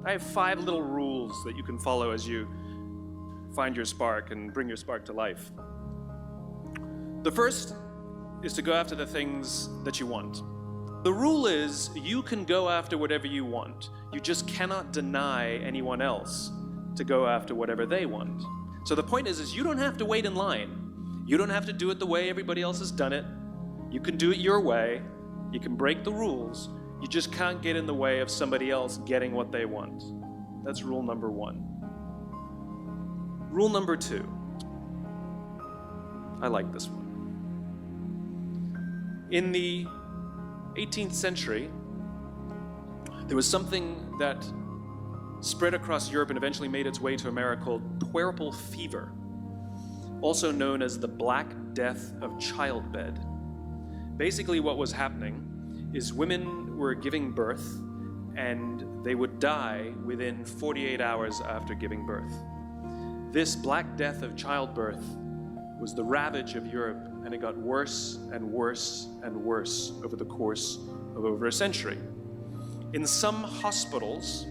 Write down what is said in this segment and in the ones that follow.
I have 5 little rules that you can follow as you find your spark and bring your spark to life. The first is to go after the things that you want. The rule is you can go after whatever you want. You just cannot deny anyone else to go after whatever they want. So the point is you don't have to wait in line. You don't have to do it the way everybody else has done it. You can do it your way. You can break the rules. You just can't get in the way of somebody else getting what they want. That's rule number 1. Rule number 2. I like this one. In the 18th century, there was something that spread across Europe and eventually made its way to America called puerperal fever, also known as the Black Death of childbed. Basically what was happening is women were giving birth and they would die within 48 hours after giving birth. This Black Death of childbirth was the ravage of Europe, and it got worse and worse and worse over the course of over a century. In some hospitals,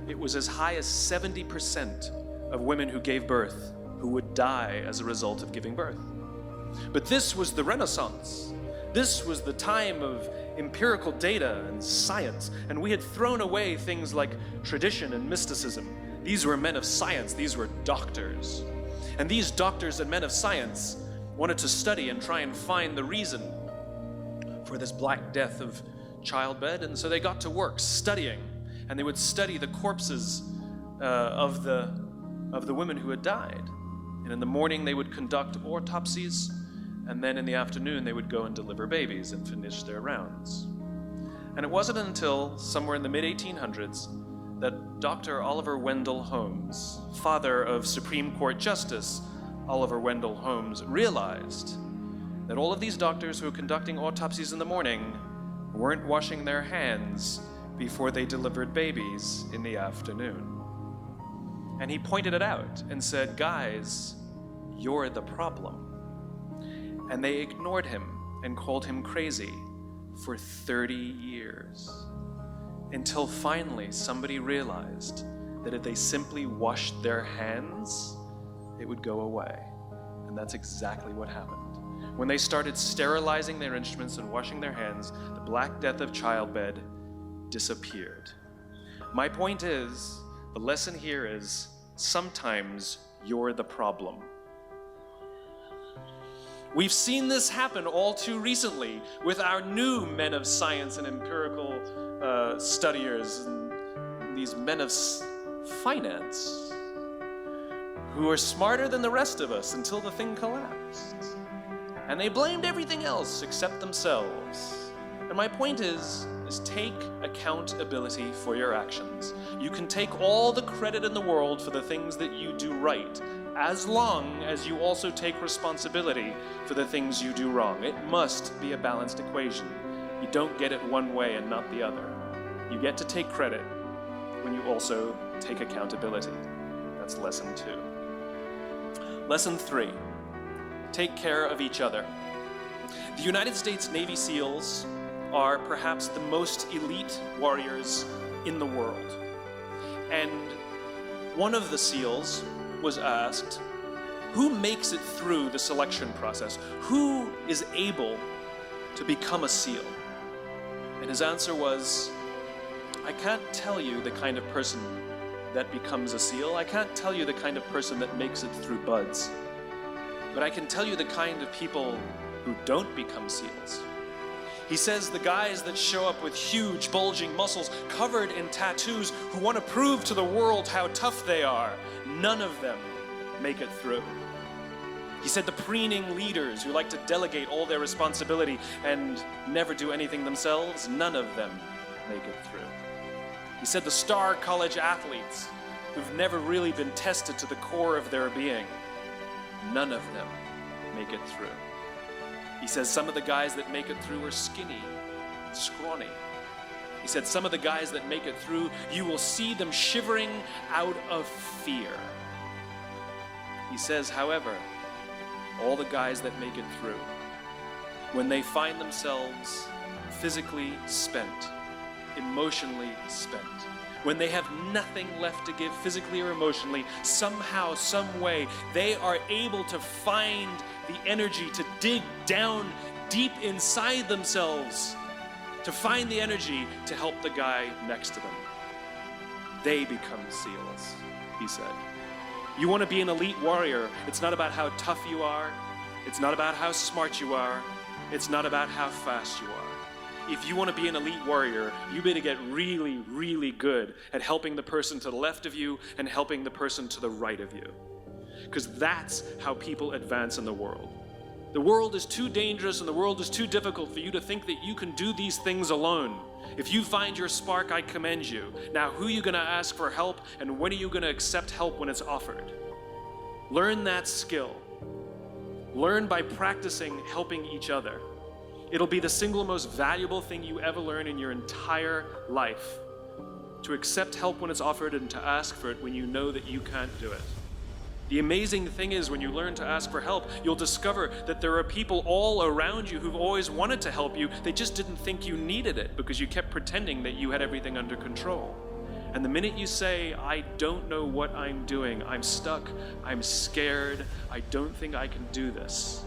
it was as high as 70% of women who gave birth who would die as a result of giving birth. But this was the Renaissance. This was the time of empirical data and science, and we had thrown away things like tradition and mysticism. These were men of science, these were doctors. And these doctors and men of science wanted to study and try and find the reason for this Black Death of childbed, and so they got to work studying, and they would study the corpses of the women who had died. And in the morning they would conduct autopsies, and then in the afternoon they would go and deliver babies and finish their rounds. And it wasn't until somewhere in the mid-1800s that Dr. Oliver Wendell Holmes, father of Supreme Court Justice Oliver Wendell Holmes, realized that all of these doctors who were conducting autopsies in the morning weren't washing their hands before they delivered babies in the afternoon. And he pointed it out and said, "Guys, you're the problem." And they ignored him and called him crazy for 30 years. Until finally somebody realized that if they simply washed their hands, it would go away. And that's exactly what happened. When they started sterilizing their instruments and washing their hands, the Black Death of childbed disappeared. My point is, the lesson here is, sometimes you're the problem. We've seen this happen all too recently with our new men of science and empirical studiers, and these men of finance who are smarter than the rest of us until the thing collapsed. And they blamed everything else except themselves. And my point is take accountability for your actions. You can take all the credit in the world for the things that you do right, as long as you also take responsibility for the things you do wrong. It must be a balanced equation. You don't get it one way and not the other. You get to take credit when you also take accountability. That's lesson 2. Lesson 3, take care of each other. The United States Navy SEALs are perhaps the most elite warriors in the world. And one of the SEALs was asked, who makes it through the selection process? Who is able to become a SEAL? And his answer was, I can't tell you the kind of person that becomes a SEAL. I can't tell you the kind of person that makes it through BUD/S. But I can tell you the kind of people who don't become SEALs. He says the guys that show up with huge, bulging muscles, covered in tattoos, who want to prove to the world how tough they are, none of them make it through. He said the preening leaders who like to delegate all their responsibility and never do anything themselves, none of them make it through. He said the star college athletes who've never really been tested to the core of their being, none of them make it through. He says some of the guys that make it through are skinny, scrawny. He said some of the guys that make it through, you will see them shivering out of fear. He says, however, all the guys that make it through, when they find themselves physically spent, emotionally spent, when they have nothing left to give physically or emotionally, somehow, some way, they are able to find the energy to dig down deep inside themselves, to find the energy to help the guy next to them. They become SEALs, he said. You want to be an elite warrior. It's not about how tough you are. It's not about how smart you are. It's not about how fast you are. If you want to be an elite warrior, you better get really, really good at helping the person to the left of you and helping the person to the right of you. Because that's how people advance in the world. The world is too dangerous and the world is too difficult for you to think that you can do these things alone. If you find your spark, I commend you. Now, who are you going to ask for help, and when are you going to accept help when it's offered? Learn that skill. Learn by practicing helping each other. It'll be the single most valuable thing you ever learn in your entire life. To accept help when it's offered and to ask for it when you know that you can't do it. The amazing thing is, when you learn to ask for help, you'll discover that there are people all around you who've always wanted to help you. They just didn't think you needed it because you kept pretending that you had everything under control. And the minute you say, I don't know what I'm doing, I'm stuck, I'm scared, I don't think I can do this,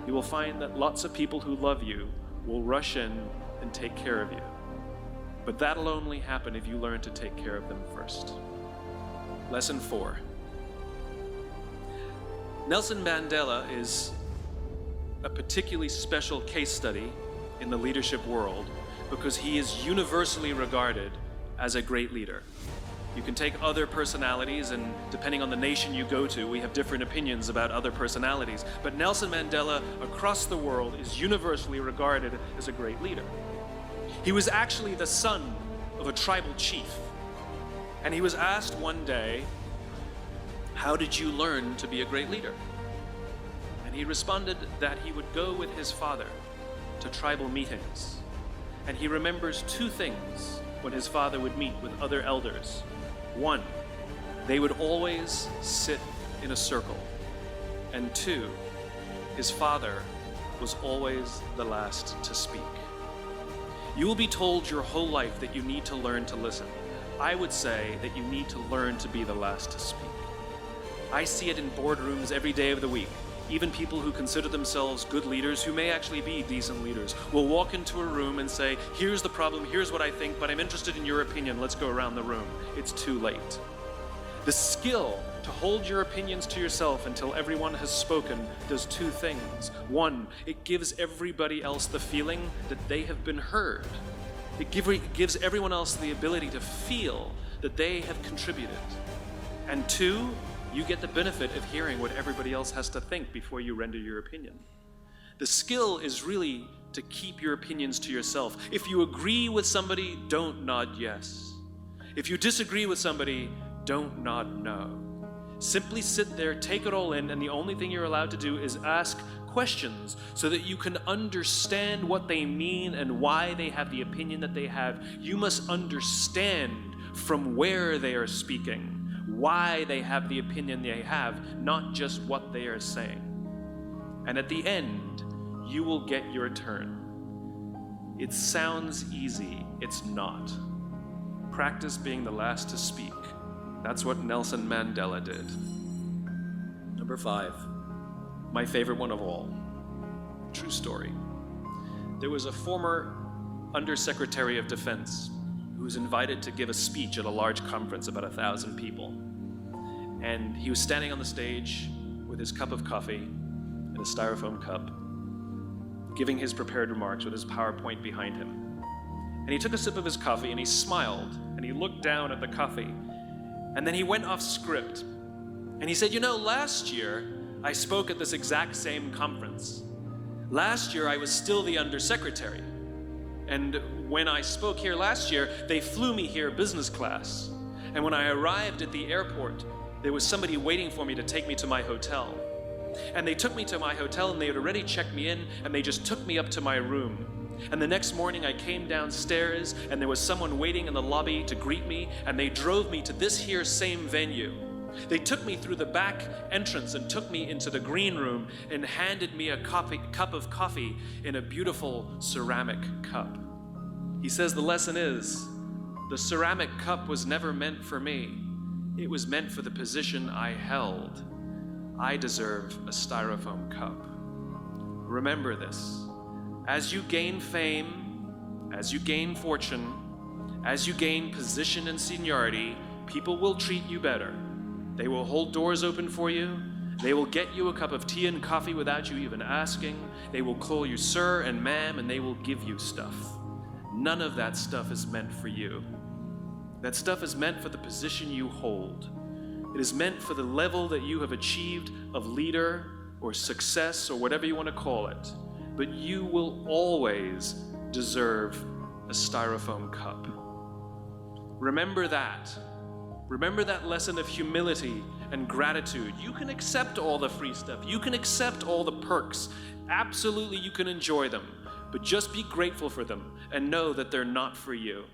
you will find that lots of people who love you will rush in and take care of you. But that'll only happen if you learn to take care of them first. Lesson 4. Nelson Mandela is a particularly special case study in the leadership world because he is universally regarded as a great leader. You can take other personalities, and depending on the nation you go to, we have different opinions about other personalities. But Nelson Mandela, across the world, is universally regarded as a great leader. He was actually the son of a tribal chief. And he was asked one day, how did you learn to be a great leader? And he responded that he would go with his father to tribal meetings. And he remembers two things when his father would meet with other elders. One, they would always sit in a circle. And two, his father was always the last to speak. You will be told your whole life that you need to learn to listen. I would say that you need to learn to be the last to speak. I see it in boardrooms every day of the week. Even people who consider themselves good leaders, who may actually be decent leaders, will walk into a room and say, here's the problem, here's what I think, but I'm interested in your opinion, let's go around the room. It's too late. The skill to hold your opinions to yourself until everyone has spoken does two things. One, it gives everybody else the feeling that they have been heard. It gives everyone else the ability to feel that they have contributed. And two, you get the benefit of hearing what everybody else has to think before you render your opinion. The skill is really to keep your opinions to yourself. If you agree with somebody, don't nod yes. If you disagree with somebody, don't nod no. Simply sit there, take it all in, and the only thing you're allowed to do is ask questions so that you can understand what they mean and why they have the opinion that they have. You must understand from where they are speaking, why they have the opinion they have, not just what they are saying. And at the end, you will get your turn. It sounds easy, it's not. Practice being the last to speak. That's what Nelson Mandela did. Number 5, my favorite one of all. True story. There was a former Undersecretary of Defense who was invited to give a speech at a large conference, about 1,000 people. And he was standing on the stage with his cup of coffee in a styrofoam cup, giving his prepared remarks with his PowerPoint behind him. And he took a sip of his coffee and he smiled and he looked down at the coffee. And then he went off script. And he said, you know, last year I spoke at this exact same conference. Last year I was still the Undersecretary. And when I spoke here last year, they flew me here business class. And when I arrived at the airport, there was somebody waiting for me to take me to my hotel. And they took me to my hotel and they had already checked me in and they just took me up to my room. And the next morning I came downstairs and there was someone waiting in the lobby to greet me and they drove me to this here same venue. They took me through the back entrance and took me into the green room and handed me a cup of coffee in a beautiful ceramic cup. He says the lesson is, The ceramic cup was never meant for me. It was meant for the position I held. I deserve a styrofoam cup. Remember this. As you gain fame, as you gain fortune, as you gain position and seniority, people will treat you better. They will hold doors open for you. They will get you a cup of tea and coffee without you even asking. They will call you sir and ma'am, and they will give you stuff. None of that stuff is meant for you. That stuff is meant for the position you hold. It is meant for the level that you have achieved of leader or success or whatever you want to call it. But you will always deserve a styrofoam cup. Remember that. Remember that lesson of humility and gratitude. You can accept all the free stuff. You can accept all the perks. Absolutely, you can enjoy them. But just be grateful for them and know that they're not for you.